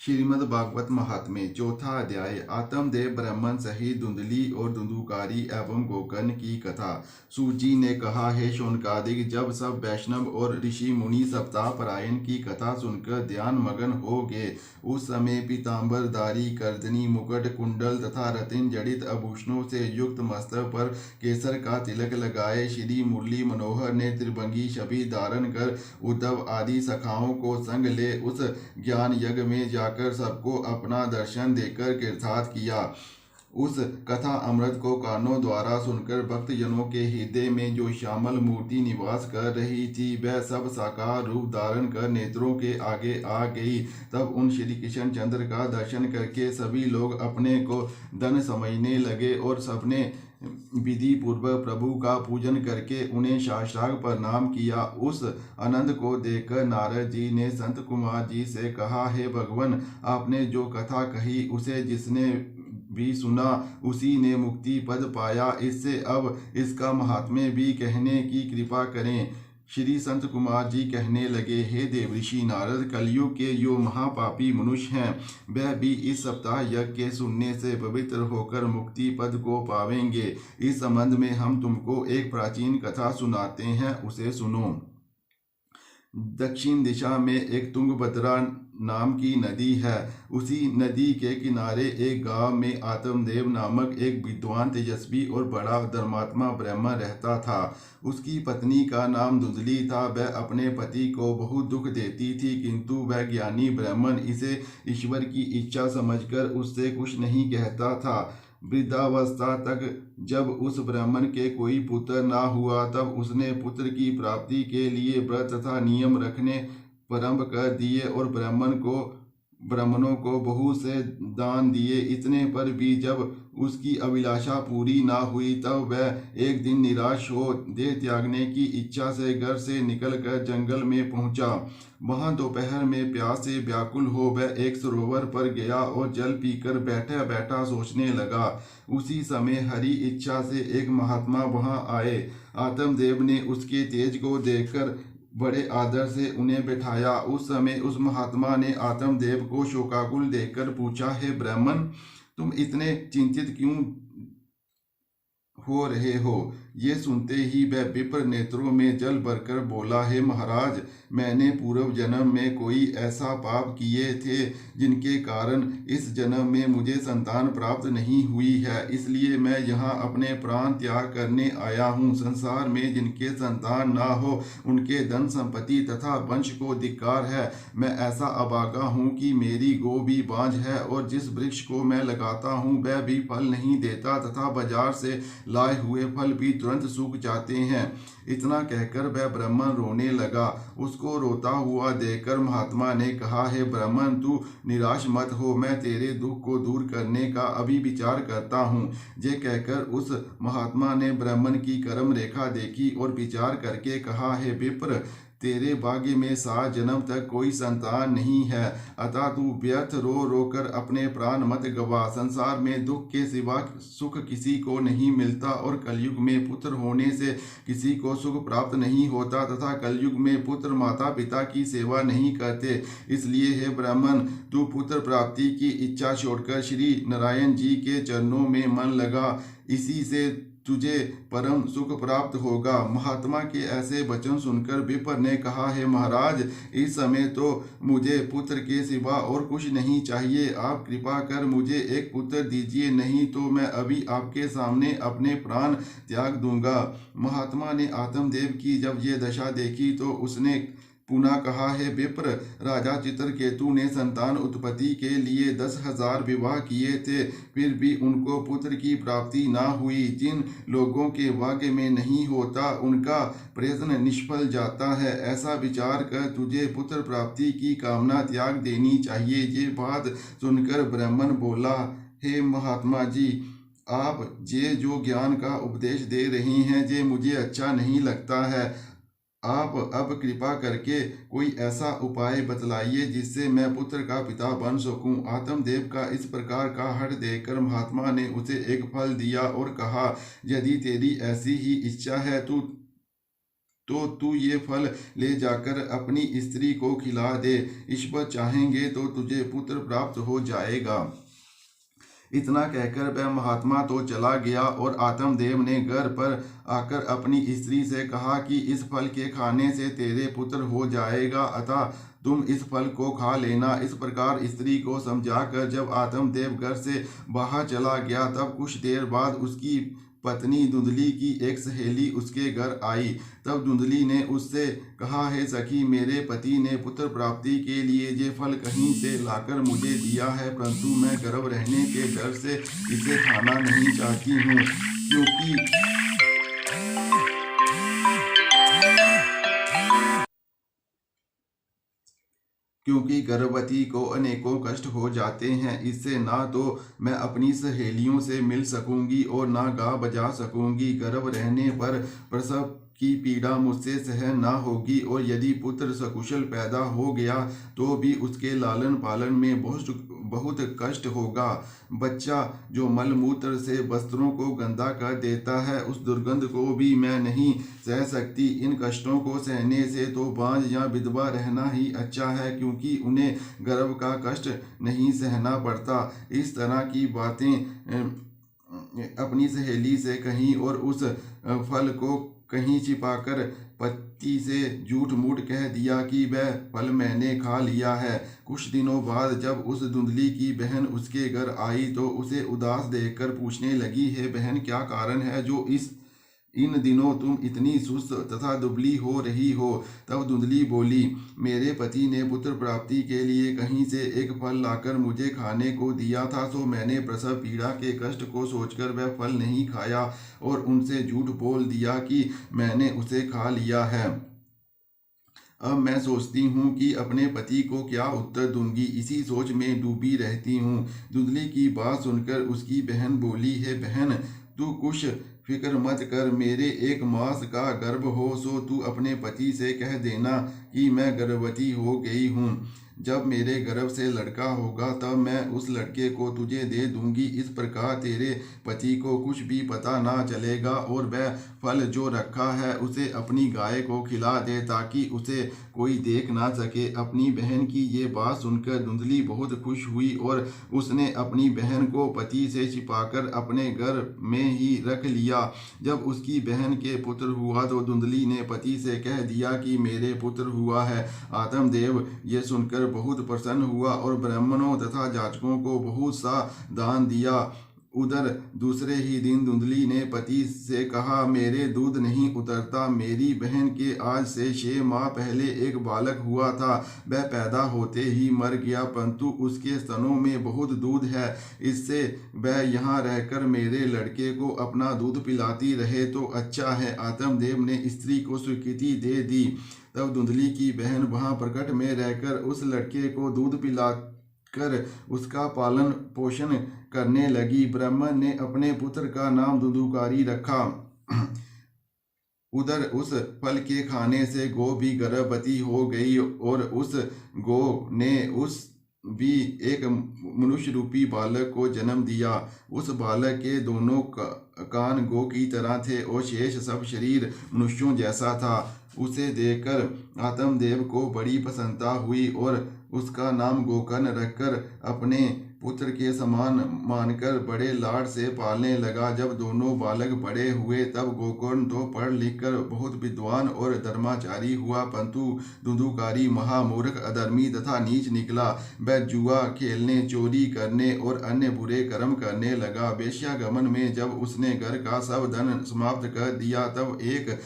श्रीमद् भागवत महात्म्य चौथा अध्याय आत्मदेव ब्राह्मण सहित धुंधली और धुंधुकारी एवं गोकर्ण की कथा। सूजी ने कहा, हे शौनकादिक, जब सब वैष्णव और ऋषि मुनि सप्ताह परायण की कथा सुनकर ध्यान मगन हो गए, उस समय पीताम्बरधारी कर्दनी मुकुट कुंडल तथा रत्न जड़ित आभूषणों से युक्त मस्तक पर केसर का तिलक लगाए श्री मुरली मनोहर ने त्रिभंगी छवि धारण कर उद्धव आदि सखाओं को संग ले उस ज्ञान यज्ञ में जाकर सबको अपना दर्शन देकर कृतार्थ किया। उस कथा अमृत को कानों द्वारा सुनकर भक्त जनों के हृदय में जो श्यामल मूर्ति निवास कर रही थी, वह सब साकार रूप धारण कर नेत्रों के आगे आ गई। तब उन श्री कृष्ण चंद्र का दर्शन करके सभी लोग अपने को धन समझने लगे और सबने विधि पूर्वक प्रभु का पूजन करके उन्हें साष्टांग प्रणाम किया। उस आनंद को देखकर नारद जी ने संत कुमार जी से कहा, हे भगवान, आपने जो कथा कही उसे जिसने भी सुना उसी ने मुक्ति पद पाया। इससे अब इसका महात्म्य भी कहने की कृपा करें। श्री संत कुमार जी कहने लगे, हे देवऋषि नारद, कलयुग के जो महापापी मनुष्य हैं वह भी इस सप्ताह यज्ञ के सुनने से पवित्र होकर मुक्ति पद को पावेंगे। इस संबंध में हम तुमको एक प्राचीन कथा सुनाते हैं, उसे सुनो। दक्षिण दिशा में एक तुंगभद्रा नाम की नदी है। उसी नदी के किनारे एक गांव में आत्मदेव नामक एक विद्वान, तेजस्वी और बड़ा धर्मात्मा ब्राह्मण रहता था। उसकी पत्नी का नाम धुंधली था। वह अपने पति को बहुत दुख देती थी, किंतु वह ज्ञानी ब्राह्मण इसे ईश्वर की इच्छा समझकर उससे कुछ नहीं कहता था। वृद्धावस्था तक जब उस ब्राह्मण के कोई पुत्र ना हुआ, तब उसने पुत्र की प्राप्ति के लिए व्रत तथा नियम रखने प्रारंभ कर दिए और ब्राह्मणों को बहुत से दान दिए। इतने पर भी जब उसकी अभिलाषा पूरी ना हुई, तब वह एक दिन निराश हो देह त्यागने की इच्छा से घर से निकलकर जंगल में पहुंचा। वहां दोपहर में प्यास से व्याकुल हो वह एक सरोवर पर गया और जल पीकर बैठा बैठा सोचने लगा। उसी समय हरि इच्छा से एक महात्मा वहां आए। आत्मदेव ने उसके तेज को देखकर बड़े आदर से उन्हें बैठाया। उस समय उस महात्मा ने आत्मदेव को शोकाकुल देखकर पूछा, हे ब्राह्मण, तुम इतने चिंतित क्यों हो रहे हो? ये सुनते ही वह विप्र नेत्रों में जल भरकर बोला, हे महाराज, मैंने पूर्व जन्म में कोई ऐसा पाप किए थे जिनके कारण इस जन्म में मुझे संतान प्राप्त नहीं हुई है। इसलिए मैं यहाँ अपने प्राण त्याग करने आया हूँ। संसार में जिनके संतान ना हो उनके धन संपत्ति तथा वंश को धिक्कार है। मैं ऐसा अभागा हूँ कि मेरी गौ भी बांझ है और जिस वृक्ष को मैं लगाता हूँ वह भी फल नहीं देता तथा बाजार से लाए हुए फल भी तुरंत सूख जाते हैं। इतना कहकर वह ब्राह्मण रोने लगा। उसको रोता हुआ देखकर महात्मा ने कहा, हे ब्राह्मण, तू निराश मत हो, मैं तेरे दुख को दूर करने का अभी विचार करता हूँ। ये कहकर उस महात्मा ने ब्राह्मण की कर्म रेखा देखी और विचार करके कहा, हे विप्र, तेरे भाग्य में 7 जन्म तक कोई संतान नहीं है, अतः तू व्यर्थ रो रो कर अपने प्राण मत गवा। संसार में दुख के सिवा सुख किसी को नहीं मिलता और कलयुग में पुत्र होने से किसी को सुख प्राप्त नहीं होता तथा कलयुग में पुत्र माता पिता की सेवा नहीं करते। इसलिए हे ब्राह्मण, तू पुत्र प्राप्ति की इच्छा छोड़कर श्री नारायण जी के चरणों में मन लगा, इसी से तुझे परम सुख प्राप्त होगा। महात्मा के ऐसे वचन सुनकर विप्र ने कहा, हे महाराज, इस समय तो मुझे पुत्र के सिवा और कुछ नहीं चाहिए। आप कृपा कर मुझे एक पुत्र दीजिए, नहीं तो मैं अभी आपके सामने अपने प्राण त्याग दूंगा। महात्मा ने आत्मदेव की जब ये दशा देखी तो उसने पुनः कहा, हे विप्र, राजा चित्रकेतु ने संतान उत्पत्ति के लिए 10,000 विवाह किए थे, फिर भी उनको पुत्र की प्राप्ति ना हुई। जिन लोगों के भाग्य में नहीं होता उनका प्रयत्न निष्फल जाता है। ऐसा विचार कर तुझे पुत्र प्राप्ति की कामना त्याग देनी चाहिए। ये बात सुनकर ब्राह्मण बोला, हे महात्मा जी, आप ये जो ज्ञान का उपदेश दे रही हैं ये मुझे अच्छा नहीं लगता है। आप अब कृपा करके कोई ऐसा उपाय बतलाइए जिससे मैं पुत्र का पिता बन सकूं। आत्मदेव का इस प्रकार का हठ देखकर महात्मा ने उसे एक फल दिया और कहा, यदि तेरी ऐसी ही इच्छा है तो तू ये फल ले जाकर अपनी स्त्री को खिला दे। ईश्वर चाहेंगे तो तुझे पुत्र प्राप्त हो जाएगा। इतना कहकर वह महात्मा तो चला गया और आत्मदेव ने घर पर आकर अपनी स्त्री से कहा कि इस फल के खाने से तेरे पुत्र हो जाएगा, अतः तुम इस फल को खा लेना। इस प्रकार स्त्री को समझाकर जब आत्मदेव घर से बाहर चला गया, तब कुछ देर बाद उसकी पत्नी धुंधली की एक सहेली उसके घर आई। तब धुंधली ने उससे कहा, हे सखी, मेरे पति ने पुत्र प्राप्ति के लिए ये फल कहीं से लाकर मुझे दिया है, परंतु मैं गर्भ रहने के डर से इसे खाना नहीं चाहती हूँ, क्योंकि गर्भवती को अनेकों कष्ट हो जाते हैं। इससे ना तो मैं अपनी सहेलियों से मिल सकूंगी और ना गा बजा सकूंगी। गर्भ रहने पर प्रसव की पीड़ा मुझसे सहन ना होगी, और यदि पुत्र सकुशल पैदा हो गया तो भी उसके लालन पालन में बहुत कष्ट होगा। बच्चा जो मलमूत्र से वस्त्रों को गंदा कर देता है, उस दुर्गंध को भी मैं नहीं सह सकती। इन कष्टों को सहने से तो बांझ या विधवा रहना ही अच्छा है, क्योंकि उन्हें गर्भ का कष्ट नहीं सहना पड़ता। इस तरह की बातें अपनी सहेली से कहीं और उस फल को कहीं छिपाकर पति से झूठ मूठ कह दिया कि वह फल मैंने खा लिया है। कुछ दिनों बाद जब उस धुंधली की बहन उसके घर आई तो उसे उदास देखकर पूछने लगी, हे बहन, क्या कारण है जो इन दिनों तुम इतनी सुस्त तथा दुबली हो रही हो? तब धुंधली बोली, मेरे पति ने पुत्र प्राप्ति के लिए कहीं से एक फल लाकर मुझे खाने को दिया था, तो मैंने प्रसव पीड़ा के कष्ट को सोचकर वह फल नहीं खाया और उनसे झूठ बोल दिया कि मैंने उसे खा लिया है। अब मैं सोचती हूँ कि अपने पति को क्या उत्तर दूंगी, इसी सोच में डूबी रहती हूँ। धुंधली की बात सुनकर उसकी बहन बोली, हे बहन, तू कुछ फिक्र मत कर, मेरे 1 मास का गर्भ हो सो तू अपने पति से कह देना कि मैं गर्भवती हो गई हूँ। जब मेरे गर्भ से लड़का होगा तब मैं उस लड़के को तुझे दे दूंगी। इस प्रकार तेरे पति को कुछ भी पता ना चलेगा और वह फल जो रखा है उसे अपनी गाय को खिला दे, ताकि उसे कोई देख ना सके। अपनी बहन की ये बात सुनकर धुंधली बहुत खुश हुई और उसने अपनी बहन को पति से छिपाकर अपने घर में ही रख लिया। जब उसकी बहन के पुत्र हुआ तो धुंधली ने पति से कह दिया कि मेरे पुत्र हुआ है। आत्मदेव ये सुनकर बहुत प्रसन्न हुआ और ब्राह्मणों तथा जाचकों को बहुत सा दान दिया। उधर दूसरे ही दिन धुंधली ने पति से कहा, मेरे दूध नहीं उतरता। मेरी बहन के आज से 6 माह पहले एक बालक हुआ था, वह पैदा होते ही मर गया, परंतु उसके स्तनों में बहुत दूध है। इससे वह यहाँ रहकर मेरे लड़के को अपना दूध पिलाती रहे तो अच्छा है। आत्मदेव ने स्त्री को स्वीकृति दे दी। तब धुंधली की बहन वहाँ प्रकट में रहकर उस लड़के को दूध पिलाकर उसका पालन पोषण करने लगी। ब्राह्मण ने अपने पुत्र का नाम दुदुकारी रखा। उधर उस फल के खाने से गौ भी गर्भवती हो गई और उस गौ ने भी एक मनुष्य रूपी बालक को जन्म दिया। उस बालक के दोनों कान गौ की तरह थे और शेष सब शरीर मनुष्यों जैसा था। उसे देखकर आत्मदेव को बड़ी प्रसन्नता हुई और उसका नाम गोकर्ण रखकर अपने पुत्र के समान मानकर बड़े लाड से पालने लगा। जब दोनों बालक बड़े हुए तब गोकर्ण तो पढ़ लिख कर बहुत विद्वान और धर्माचारी हुआ, परंतु दुदुकारी महामूर्ख, अधर्मी तथा नीच निकला। वह जुआ खेलने, चोरी करने और अन्य बुरे कर्म करने लगा। वेश्यागमन में जब उसने घर का सब धन समाप्त कर दिया तब एक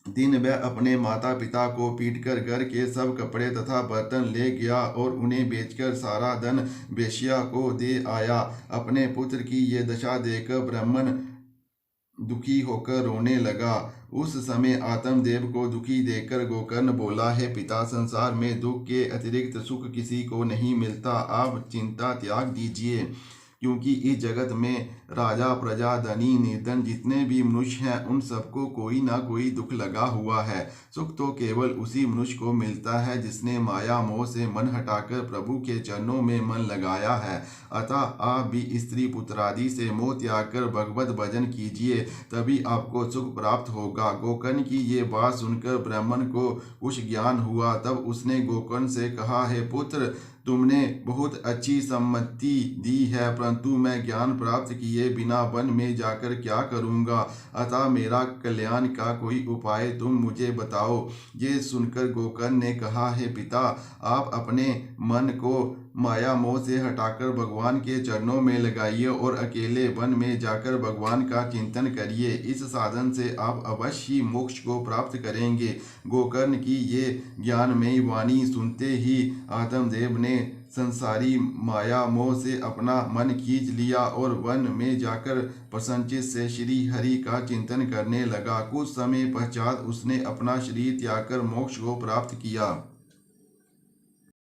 दिन वह अपने माता पिता को पीटकर घर के सब कपड़े तथा बर्तन ले गया और उन्हें बेचकर सारा धन वेश्या को दे आया। अपने पुत्र की ये दशा देखकर ब्राह्मण दुखी होकर रोने लगा। उस समय आत्मदेव को दुखी देखकर गोकर्ण बोला, है पिता, संसार में दुख के अतिरिक्त सुख किसी को नहीं मिलता, आप चिंता त्याग दीजिए। क्योंकि इस जगत में राजा, प्रजा, धनी, निर्धन जितने भी मनुष्य हैं उन सबको कोई ना कोई दुख लगा हुआ है। सुख तो केवल उसी मनुष्य को मिलता है जिसने माया मोह से मन हटाकर प्रभु के चरणों में मन लगाया है। अतः आप भी स्त्री पुत्रादि से मोह त्याग कर भगवत भजन कीजिए, तभी आपको सुख प्राप्त होगा। गोकर्ण की ये बात सुनकर ब्राह्मण को कुछ ज्ञान हुआ। तब उसने गोकर्ण से कहा, हे पुत्र, तुमने बहुत अच्छी सम्मति दी है, परंतु मैं ज्ञान प्राप्त किए बिना वन में जाकर क्या करूँगा। अतः मेरा कल्याण का कोई उपाय तुम मुझे बताओ। ये सुनकर गोकर्ण ने कहा, हे पिता, आप अपने मन को माया मोह से हटाकर भगवान के चरणों में लगाइए और अकेले वन में जाकर भगवान का चिंतन करिए। इस साधन से आप अवश्य ही मोक्ष को प्राप्त करेंगे। गोकर्ण की ये ज्ञानमयी वाणी सुनते ही आत्मदेव ने संसारी माया मोह से अपना मन खींच लिया और वन में जाकर प्रसन्नचित से श्री हरि का चिंतन करने लगा। कुछ समय पश्चात उसने अपना शरीर त्याग कर मोक्ष को प्राप्त किया।